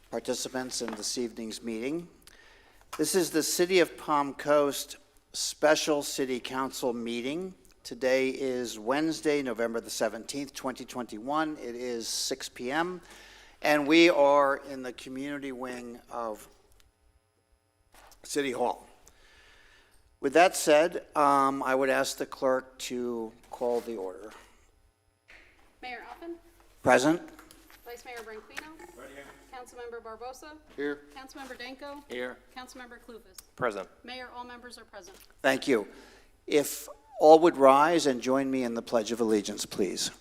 participants in this evening's meeting. This is the City of Palm Coast Special City Council meeting. Today is Wednesday, November the 17th, 2021. It is 6 p.m. and we are in the community wing of City Hall. With that said, I would ask the clerk to call the order. Mayor Alphen. Present. Vice Mayor Branquino. Right here. Councilmember Barbosa. Here. Councilmember Danko. Here. Councilmember Clufus. Present. Mayor, all members are present. Thank you. If all would rise and join me in the Pledge of Allegiance, please.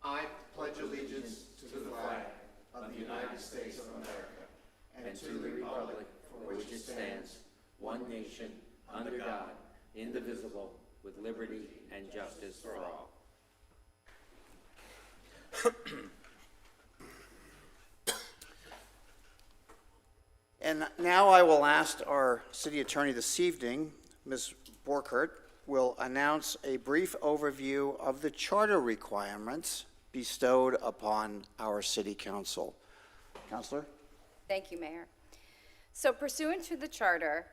I pledge allegiance to the flag of the United States of America and to the republic for which it stands, one nation, under God, indivisible, with liberty and justice for all. And now I will ask our city attorney this evening, Ms. Borkert, will announce a brief overview of the charter requirements bestowed upon our city council. Counselor? Thank you, Mayor. So pursuant to the charter,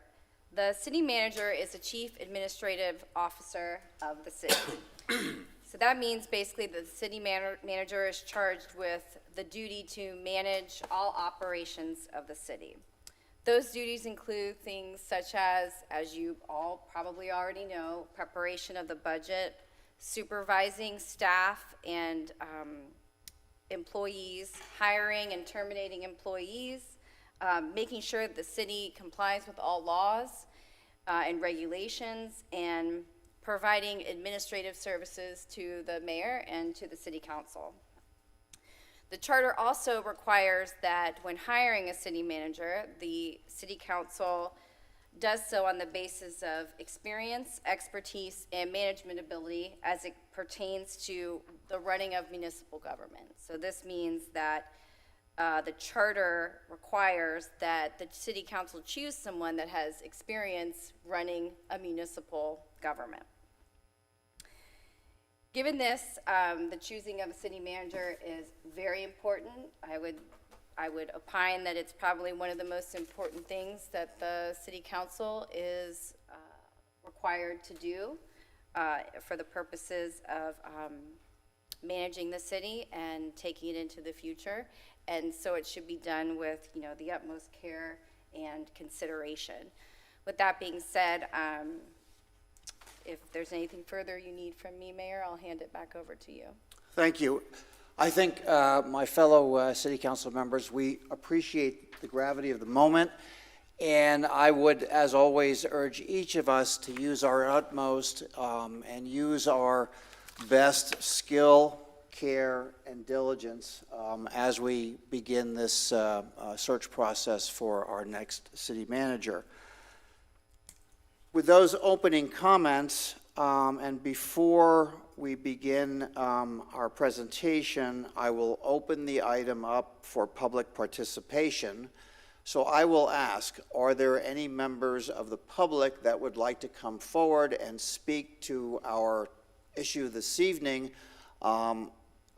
the city manager is the chief administrative officer of the city. So that means basically the city manager is charged with the duty to manage all operations of the city. Those duties include things such as you all probably already know, preparation of the budget, supervising staff and employees, hiring and terminating employees, making sure that the city complies with all laws and regulations, and providing administrative services to the mayor and to the city council. The charter also requires that when hiring a city manager, the city council does so on the basis of experience, expertise, and management ability as it pertains to the running of municipal government. So this means that the charter requires that the city council choose someone that has experience running a municipal government. Given this, the choosing of a city manager is very important. I would opine that it's probably one of the most important things that the city council is required to do for the purposes of managing the city and taking it into the future. And so it should be done with, the utmost care and consideration. With that being said, if there's anything further you need from me, Mayor, I'll hand it back over to you. Thank you. I think my fellow city council members, we appreciate the gravity of the moment, and I would, as always, urge each of us to use our utmost and use our best skill, care, and diligence as we begin this search process for our next city manager. With those opening comments, and before we begin our presentation, I will open the item up for public participation. So I will ask, are there any members of the public that would like to come forward and speak to our issue this evening?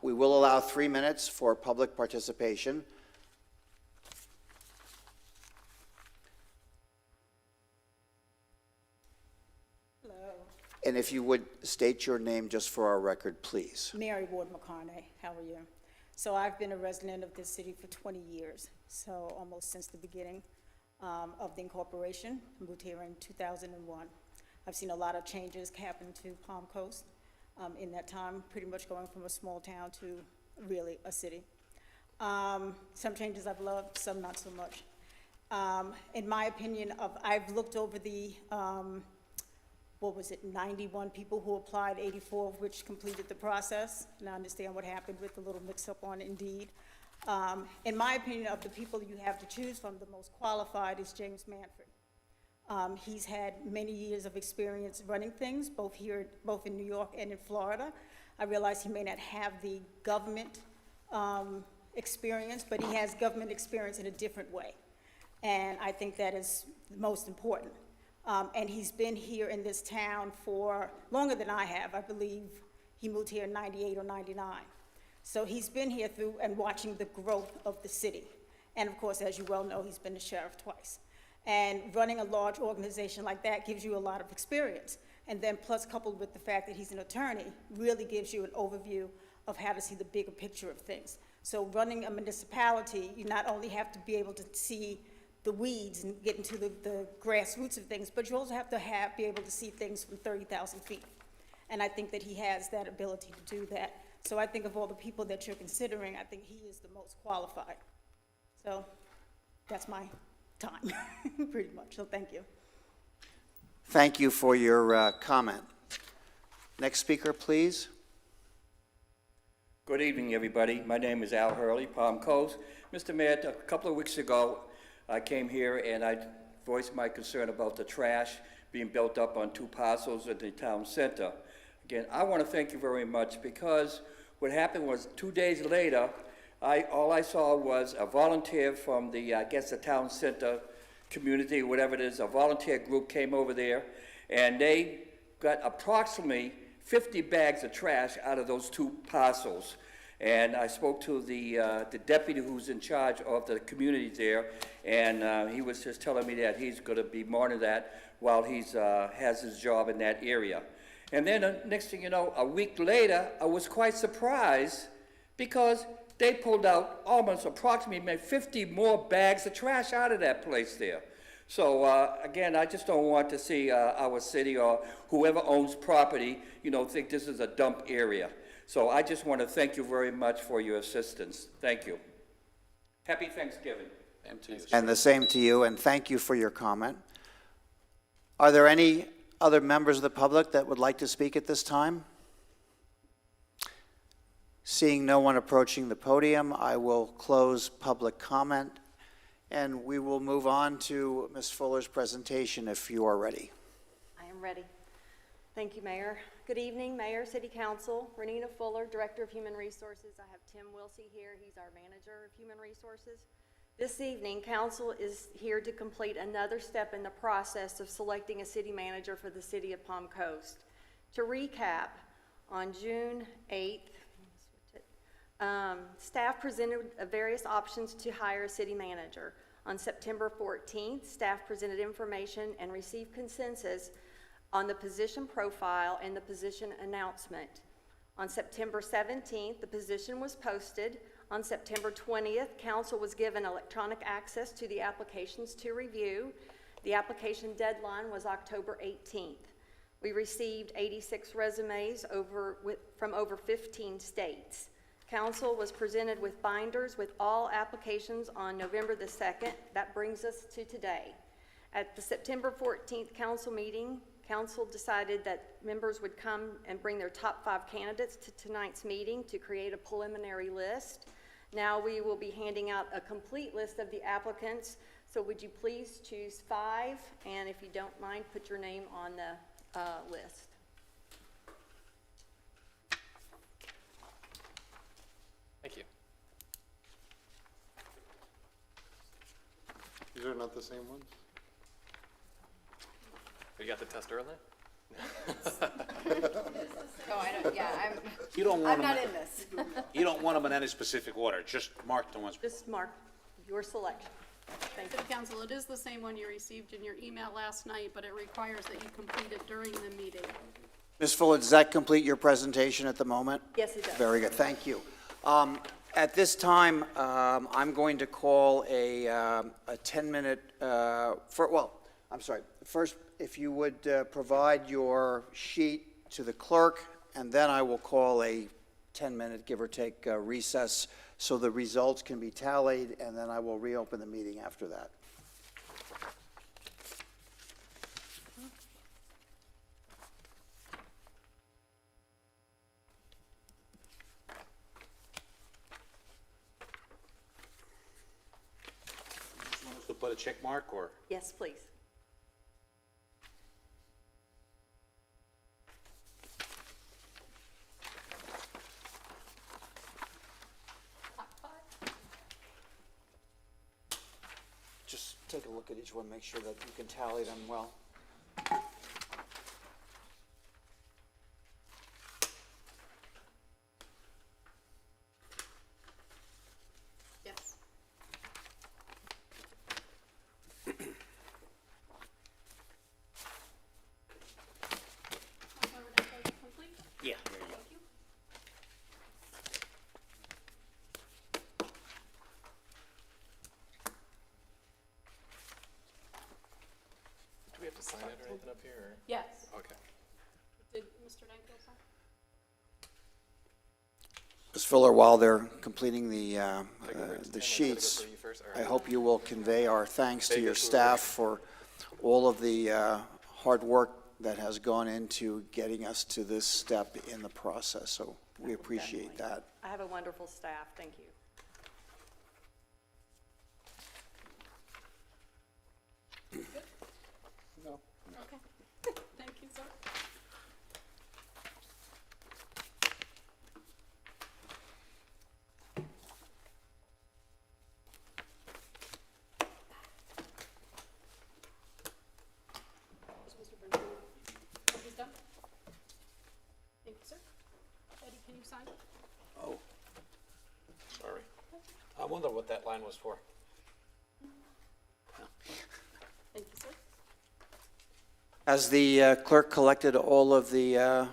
We will allow 3 minutes for public participation. And if you would state your name just for our record, please. Mary Ward McCarney, how are you? So I've been a resident of this city for 20 years, so almost since the beginning of the incorporation. I moved here in 2001. I've seen a lot of changes happen to Palm Coast in that time, pretty much going from a small town to really a city. Some changes I've loved, some not so much. In my opinion, I've looked over the 91 people who applied, 84 of which completed the process. And I understand what happened with the little mix-up on Indeed. In my opinion, of the people you have to choose from, the most qualified is James Manfred. He's had many years of experience running things, both in New York and in Florida. I realize he may not have the government experience, but he has government experience in a different way. And I think that is most important. And he's been here in this town for longer than I have. I believe he moved here in 98 or 99. So he's been here through and watching the growth of the city. And of course, as you well know, he's been the sheriff twice. And running a large organization like that gives you a lot of experience. And then plus coupled with the fact that he's an attorney, really gives you an overview of how to see the bigger picture of things. So running a municipality, you not only have to be able to see the weeds and get into the grassroots of things, but you also have to be able to see things from 30,000 feet. And I think that he has that ability to do that. So I think of all the people that you're considering, I think he is the most qualified. So that's my time, pretty much. So thank you. Thank you for your comment. Next speaker, please. Good evening, everybody. My name is Al Hurley, Palm Coast. Mr. Mayor, a couple of weeks ago, I came here and I voiced my concern about the trash being built up on 2 parcels in the town center. Again, I want to thank you very much because what happened was 2 days later, all I saw was a volunteer from the, I guess, the town center community, whatever it is, a volunteer group came over there, and they got approximately 50 bags of trash out of those 2 parcels. And I spoke to the deputy who's in charge of the community there, and he was just telling me that he's going to be monitoring that while he's has his job in that area. And then next thing you know, a week later, I was quite surprised because they pulled out almost approximately 50 more bags of trash out of that place there. So again, I just don't want to see our city or whoever owns property, think this is a dump area. So I just want to thank you very much for your assistance. Thank you. Happy Thanksgiving. And the same to you, and thank you for your comment. Are there any other members of the public that would like to speak at this time? Seeing no one approaching the podium, I will close public comment, and we will move on to Ms. Fuller's presentation if you are ready. I am ready. Thank you, Mayor. Good evening, Mayor, City Council. Renina Fuller, Director of Human Resources. I have Tim Wilsey here. He's our Manager of Human Resources. This evening, Council is here to complete another step in the process of selecting a city manager for the City of Palm Coast. To recap, on June 8th, staff presented various options to hire a city manager. On September 14th, staff presented information and received consensus on the position profile and the position announcement. On September 17th, the position was posted. On September 20th, Council was given electronic access to the applications to review. The application deadline was October 18th. We received 86 resumes from over 15 states. Council was presented with binders with all applications on November the 2nd. That brings us to today. At the September 14th council meeting, Council decided that members would come and bring their top 5 candidates to tonight's meeting to create a preliminary list. Now we will be handing out a complete list of the applicants. So would you please choose 5, and if you don't mind, put your name on the list. Thank you. These are not the same ones? You got the test early? Oh, I don't, yeah, You don't want I'm not them, in this. you don't want them in any specific order, just mark the ones. Just mark your selection. Thank you. City Council, it is the same one you received in your email last night, but it requires that you complete it during the meeting. Ms. Fuller, does that complete your presentation at the moment? Yes, it does. Very good, thank you. At this time, I'm going to call a 10-minute, first, if you would provide your sheet to the clerk, and then I will call a 10-minute, give or take, recess so the results can be tallied, and then I will reopen the meeting after that. Just want us to put a check mark, or? Yes, please. Just take a look at each one, make sure that you can tally them well. up here? Yes. Or? Okay. Did Mr. Danko sign? Ms. Fuller, while they're completing the Tim, let's go sheets, for you first. All I right. hope you will convey our thanks to Vegas, your we were staff for all of the hard work that has gone into getting us to this step in the process, so we appreciate that. I have a wonderful staff, thank you. Okay. Thank you, sir. Is Mr. Bernstein? Oh, he's done? Thank you, sir. Eddie, can you sign? Oh, sorry. I wonder what that line was for. Thank you, sir. Has the clerk collected all of the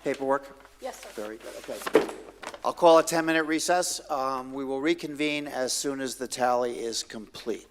paperwork? Yes, sir. Very good, okay. I'll call a 10-minute recess. We will reconvene as soon as the tally is complete.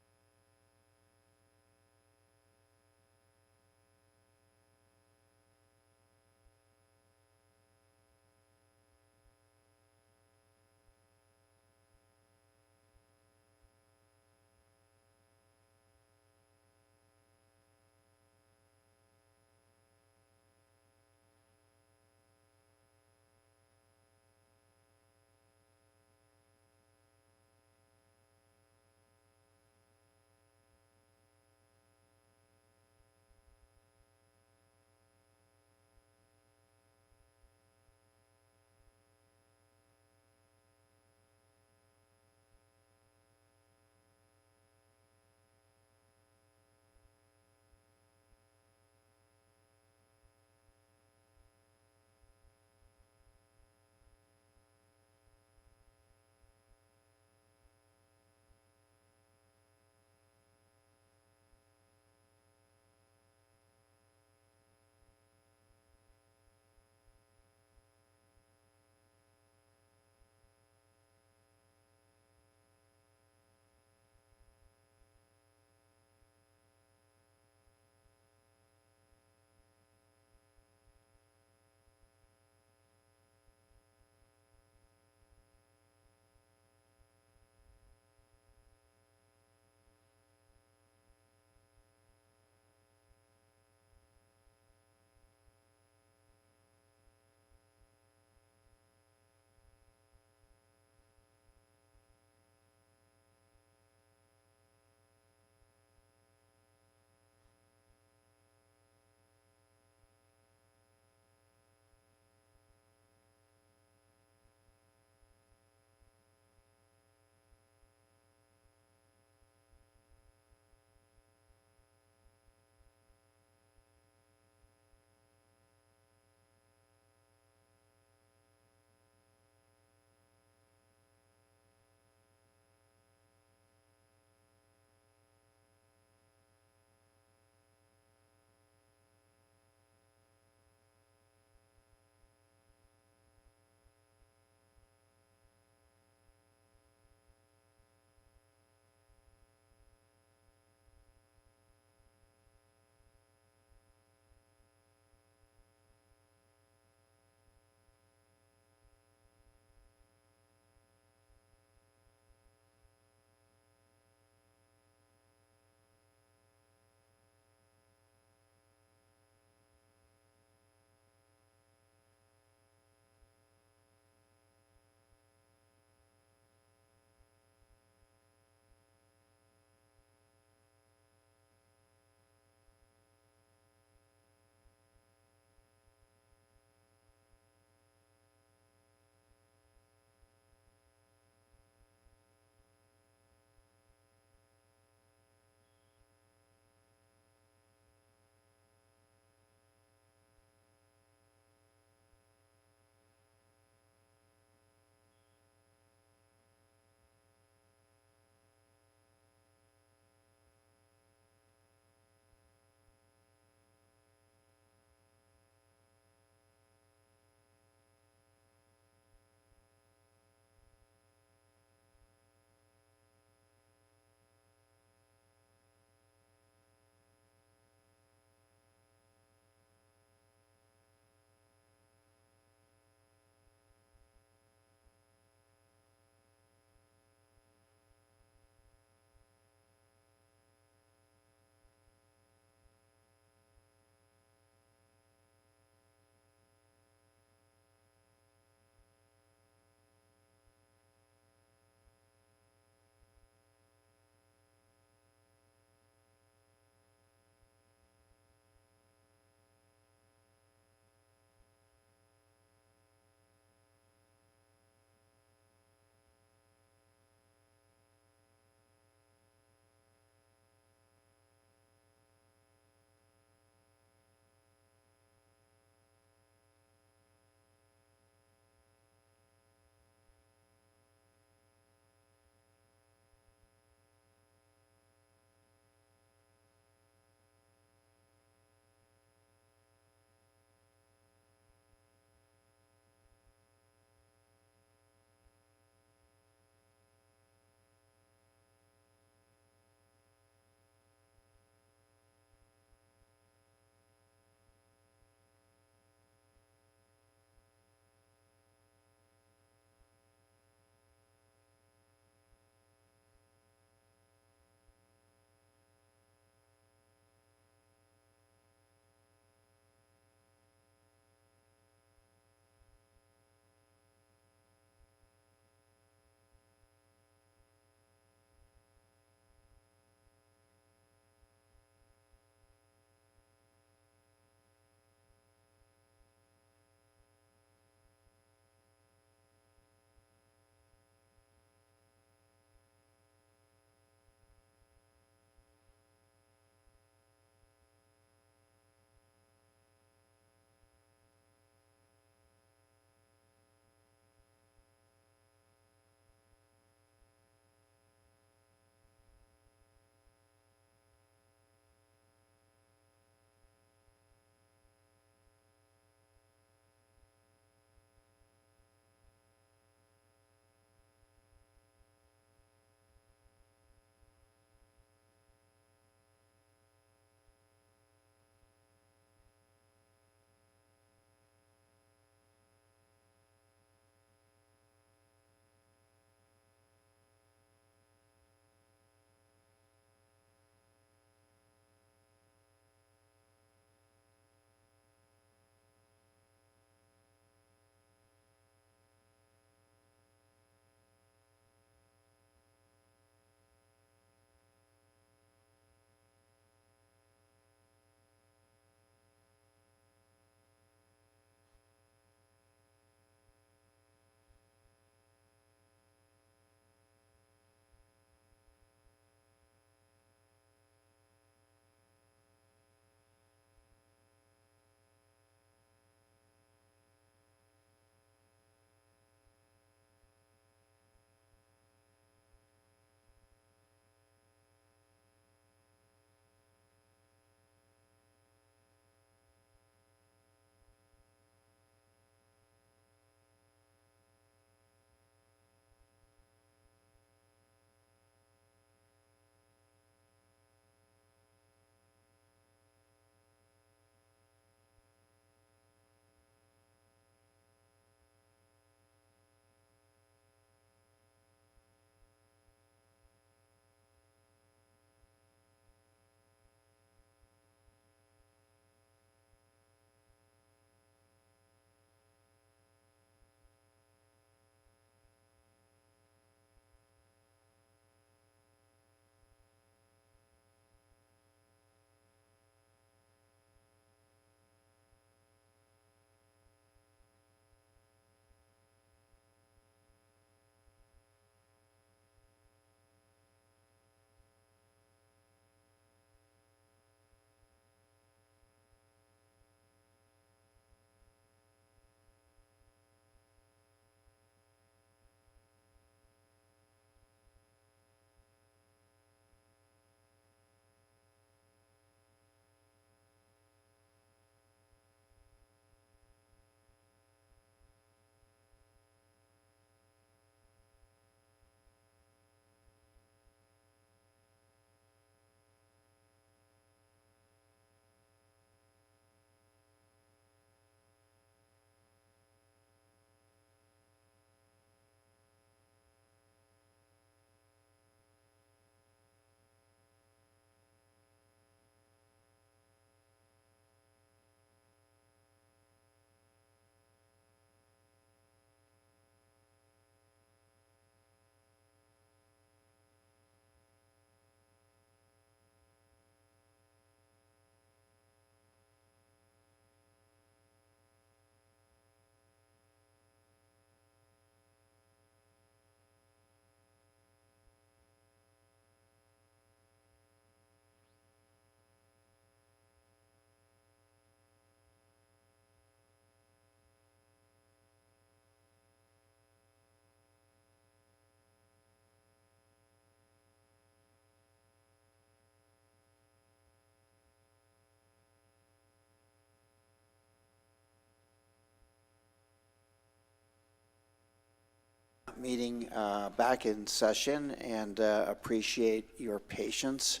meeting back in session and appreciate your patience.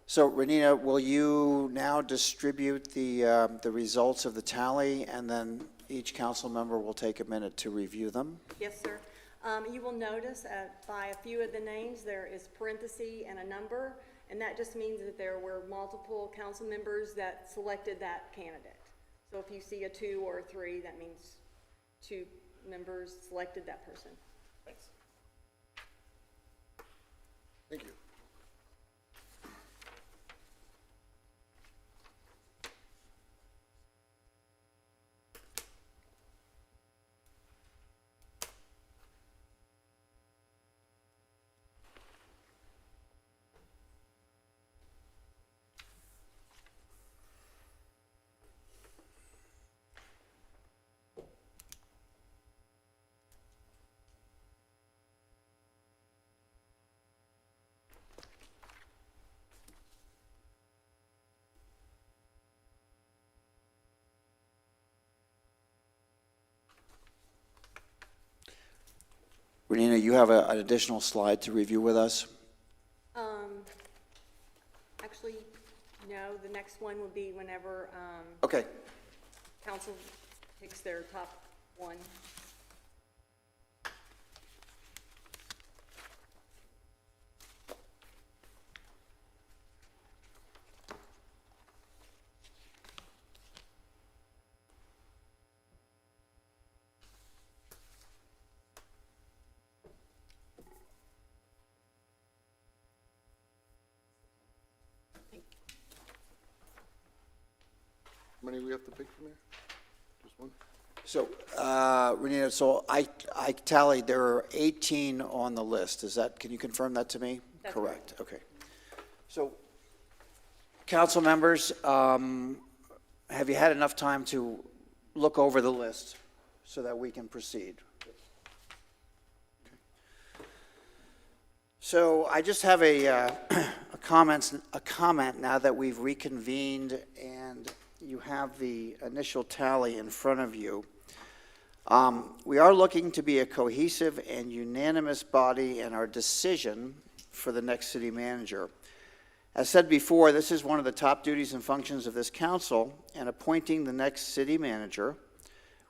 So, Renina, will you now distribute the results of the tally, and then each council member will take a minute to review them? Yes, sir. You will notice by a few of the names, there is parenthesis and a number, and that just means that there were multiple council members that selected that candidate. So if you see a 2 or a 3, that means 2 members selected that person. Thanks. Thank you. Renina, you have an additional slide to review with us? Actually, no, the next one would be whenever Okay. council picks their top one. How many we have to pick from here? Just one? So, Renina, so I tallied, there are 18 on the list. Is that, can you confirm that to me? That's Correct, okay. So, council members, have you had enough time to look over the list so that we can proceed? So I just have a comment now that we've reconvened and you have the initial tally in front of you. We are looking to be a cohesive and unanimous body in our decision for the next city manager. As said before, this is one of the top duties and functions of this council, and appointing the next city manager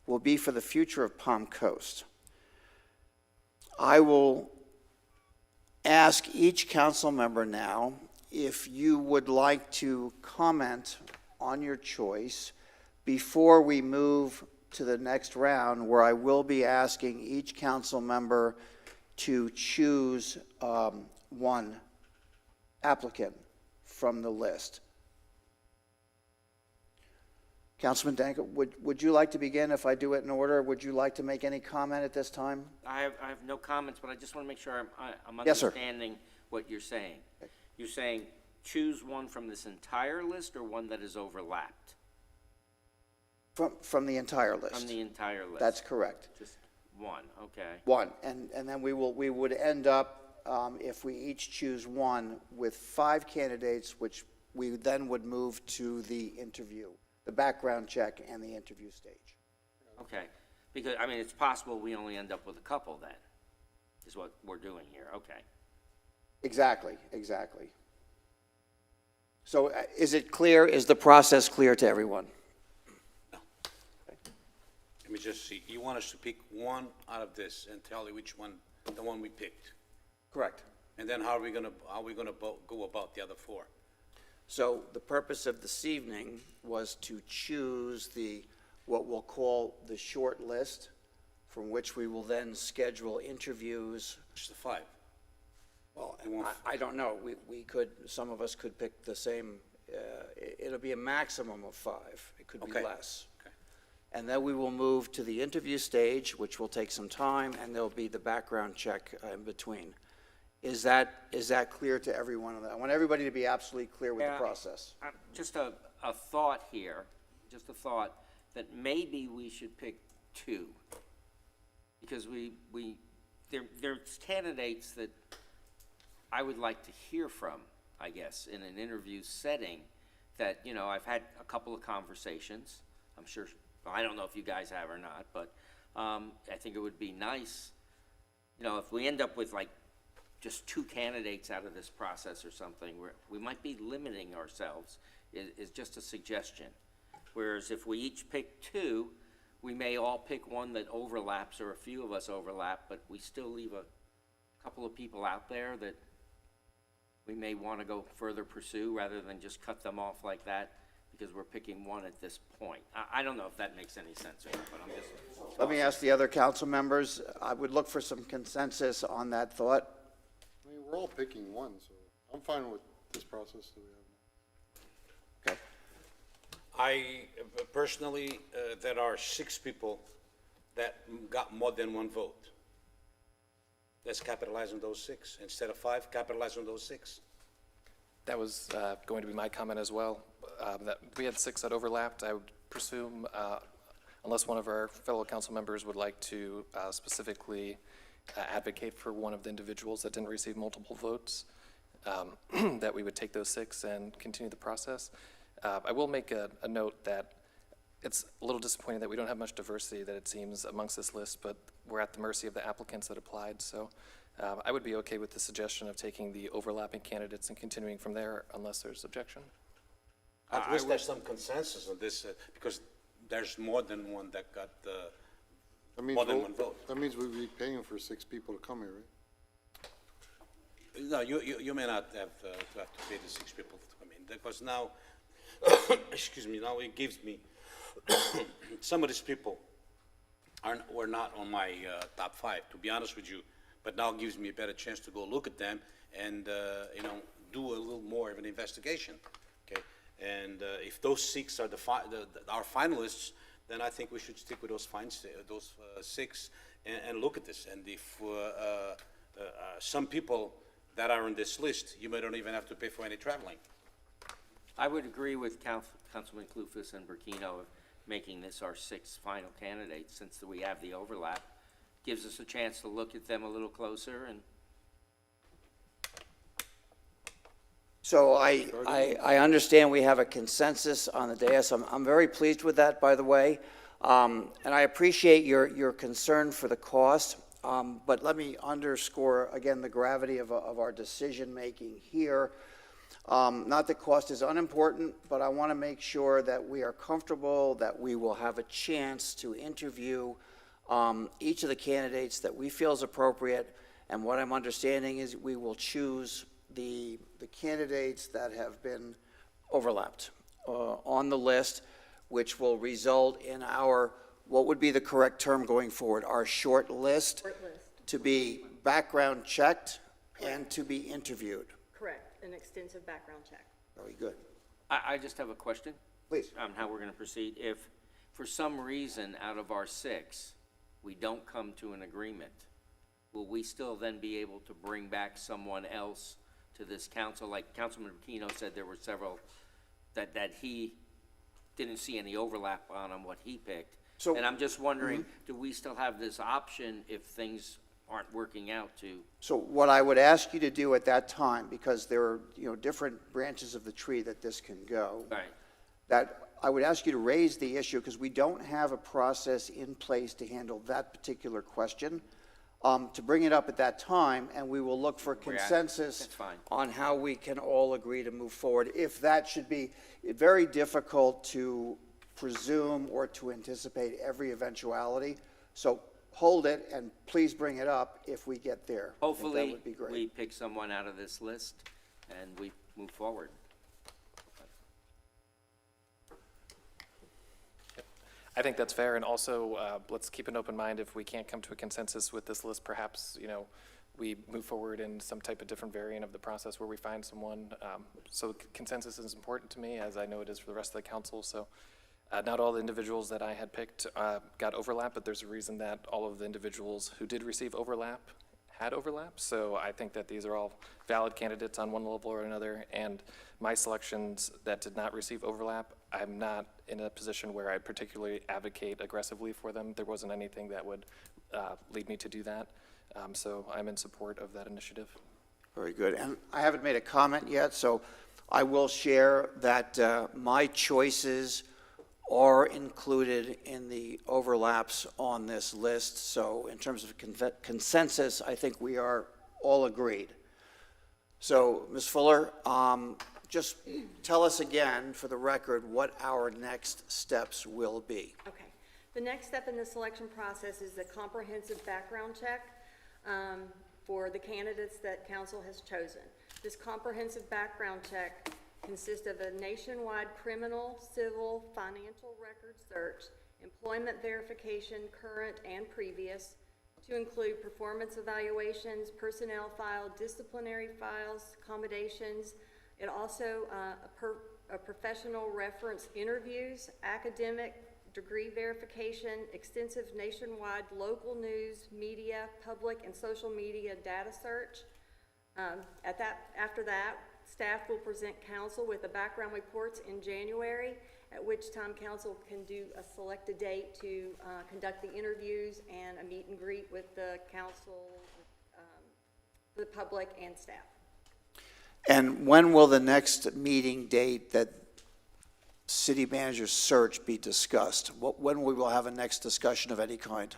will be for the future of Palm Coast. I will ask each council member now if you would like to comment on your choice before we move to the next round, where I will be asking each council member to choose one applicant from the list. Councilman Danko, would you like to begin if I do it in order? Would you like to make any comment at this time? I have no comments, but I just want to make sure I'm Yes, sir. understanding what you're saying. You're saying choose one from this entire list or one that is overlapped? From the entire list. From the entire list? That's correct. Just one, okay. One, and then we would end up, if we each choose one, with 5 candidates, which we then would move to the interview, the background check and the interview stage. Okay, because, I mean, it's possible we only end up with a couple then, is what we're doing here, okay. Exactly. So is it clear, is the process clear to everyone? Let me just see. You want us to pick one out of this and tell you which one, the one we picked. Correct. And then how are we gonna go about the other 4? So the purpose of this evening was to choose what we'll call the short list, from which we will then schedule interviews. Just the 5. Well, You want- I don't know, we could, some of us could pick the same, it'll be a maximum of 5, it could be Okay. less. Okay. And then we will move to the interview stage, which will take some time, and there'll be the background check in between. Is that clear to everyone? I want everybody to be absolutely clear with the Yeah. process. Just a thought here, just a thought, that maybe we should pick 2. Because there's candidates that I would like to hear from, I guess, in an interview setting that, you know, I've had a couple of conversations. I'm sure, well, I don't know if you guys have or not, but I think it would be nice you know, if we end up with like just 2 candidates out of this process or something, we might be limiting ourselves, is just a suggestion. Whereas if we each pick 2, we may all pick one that overlaps, or a few of us overlap, but we still leave a couple of people out there that we may want to go further pursue rather than just cut them off like that because we're picking one at this point. I don't know if that makes any sense or not, but I'm just. Let me ask the other council members. I would look for some consensus on that thought. I mean, we're all picking one, so I'm fine with this process that we have now. Okay. I personally, there are 6 people that got more than 1 vote. Let's capitalize on those 6. Instead of 5, capitalize on those 6. That was going to be my comment as well. That we had 6 that overlapped. I would presume, unless one of our fellow council members would like to specifically advocate for one of the individuals that didn't receive multiple votes, that we would take those 6 and continue the process. I will make a note that it's a little disappointing that we don't have much diversity that it seems amongst this list, but we're at the mercy of the applicants that applied. So I would be okay with the suggestion of taking the overlapping candidates and continuing from there unless there's objection. At least there's some consensus on this, because there's more than one that got That means more than we'll- 1 vote. That means we'll be paying for 6 people to come here, right? No, you may not have to pay the 6 people to come in, because now, excuse me, now it gives me, some of these people were not on my top 5, to be honest with you, but now it gives me a better chance to go look at them and, you know, do a little more of an investigation, okay? And if those 6 are our finalists, then I think we should stick with those 6 and look at this. And if some people that are on this list, you may don't even have to pay for any traveling. I would agree with Councilman Clufus and Burkino of making this our 6th final candidate, since we have the overlap. Gives us a chance to look at them a little closer and. So I understand we have a consensus on the dais. I'm very pleased with that, by the way. And I appreciate your concern for the cost. But let me underscore again the gravity of our decision-making here. Not that cost is unimportant, but I want to make sure that we are comfortable, that we will have a chance to interview each of the candidates that we feel is appropriate. And what I'm understanding is we will choose the candidates that have been overlapped on the list, which will result in our, what would be the correct term going forward, our short list to be background checked and to be interviewed. Correct, an extensive background check. Very good. I just have a question. Please. On how we're going to proceed. If, for some reason, out of our 6, we don't come to an agreement, will we still then be able to bring back someone else to this council? Like Councilman Aquino said, there were several that he didn't see any overlap on what he picked. So- And I'm just wondering, do we still have this option if things aren't working out to? So what I would ask you to do at that time, because there are, different branches of the tree that this can go, Right. that I would ask you to raise the issue, because we don't have a process in place to handle that particular question, to bring it up at that time, and we will look for consensus That's fine. on how we can all agree to move forward. If that should be very difficult to presume or to anticipate every eventuality. So hold it, and please bring it up if we get there. I think that Hopefully, would be great. we pick someone out of this list and we move forward. I think that's fair, and also, let's keep an open mind. If we can't come to a consensus with this list, perhaps, we move forward in some type of different variant of the process where we find someone. So consensus is important to me, as I know it is for the rest of the council. So not all the individuals that I had picked got overlap, but there's a reason that all of the individuals who did receive overlap had overlap. So I think that these are all valid candidates on one level or another, and my selections that did not receive overlap, I'm not in a position where I particularly advocate aggressively for them. There wasn't anything that would lead me to do that. So I'm in support of that initiative. Very good. And I haven't made a comment yet, so I will share that my choices are included in the overlaps on this list. So in terms of consensus, I think we are all agreed. So, Ms. Fuller, just tell us again, for the record, what our next steps will be. Okay. The next step in the selection process is the comprehensive background check for the candidates that council has chosen. This comprehensive background check consists of a nationwide criminal, civil, financial record search, employment verification, current and previous, to include performance evaluations, personnel file, disciplinary files, accommodations. It also a professional reference interviews, academic degree verification, extensive nationwide local news, media, public and social media data search. After that, staff will present council with the background reports in January, at which time council can select a date to conduct the interviews and a meet and greet with the council, the public and staff. And when will the next meeting date that city manager search be discussed? When we will have a next discussion of any kind?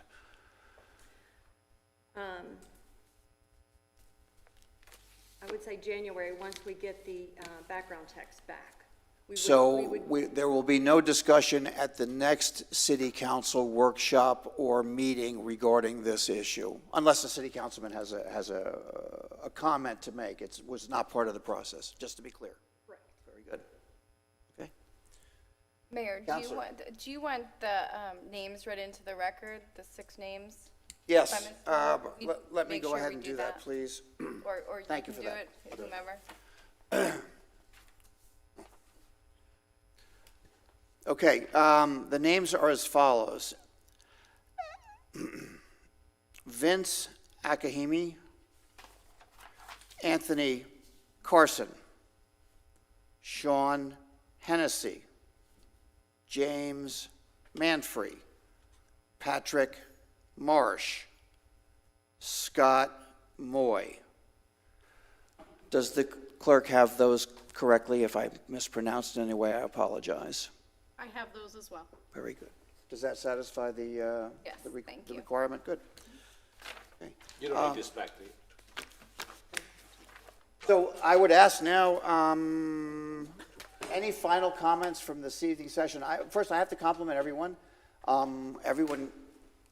I would say January, once we get the background checks back. There will be no discussion at the next city council workshop or meeting regarding this issue, unless the city councilman has a comment to make. It was not part of the process, just to be clear. Correct. Very good. Okay. Mayor, Counselor. do you want the names read into the record, the 6 names? Yes, By Ms. Fuller? let me Make go sure ahead we and do do that, that. please. Or Thank you you can for do that. it, whomever. Okay, the names are as follows. Vince Akahimi, Anthony Carson, Sean Hennessy, James Manfrey, Patrick Marsh, Scott Moy. Does the clerk have those correctly? If I mispronounced in any way, I apologize. I have those as well. Very good. Does that satisfy the, Yes, thank the you. requirement? Good. Okay. You don't need this back, do you? So I would ask now, any final comments from this evening session? First, I have to compliment everyone. Everyone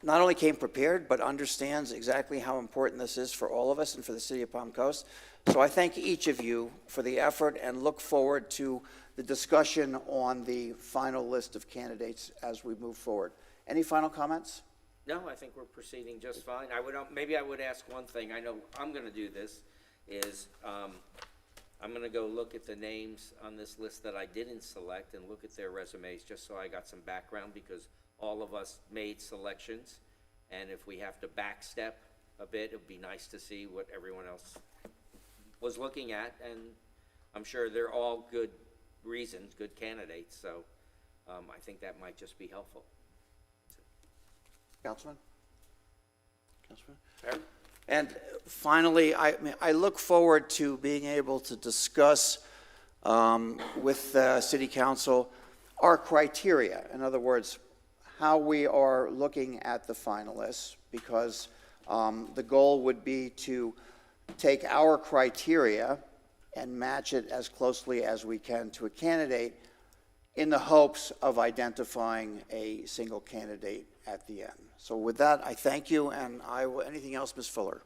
not only came prepared, but understands exactly how important this is for all of us and for the city of Palm Coast. So I thank each of you for the effort and look forward to the discussion on the final list of candidates as we move forward. Any final comments? No, I think we're proceeding just fine. Maybe I would ask one thing. I know I'm gonna do this, is, I'm gonna go look at the names on this list that I didn't select and look at their resumes, just so I got some background, because all of us made selections. And if we have to backstep a bit, it'd be nice to see what everyone else was looking at. And I'm sure they're all good reasons, good candidates, so I think that might just be helpful. Councilman? And finally, I look forward to being able to discuss with City Council our criteria. In other words, how we are looking at the finalists, because the goal would be to take our criteria and match it as closely as we can to a candidate in the hopes of identifying a single candidate at the end. So with that, I thank you, and anything else, Ms. Fuller?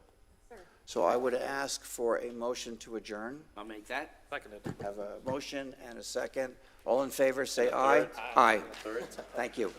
Sure. So I would ask for a motion to adjourn. I'll make that. Seconded. Have a motion and a second. All in favor, say aye. Aye. Thank you.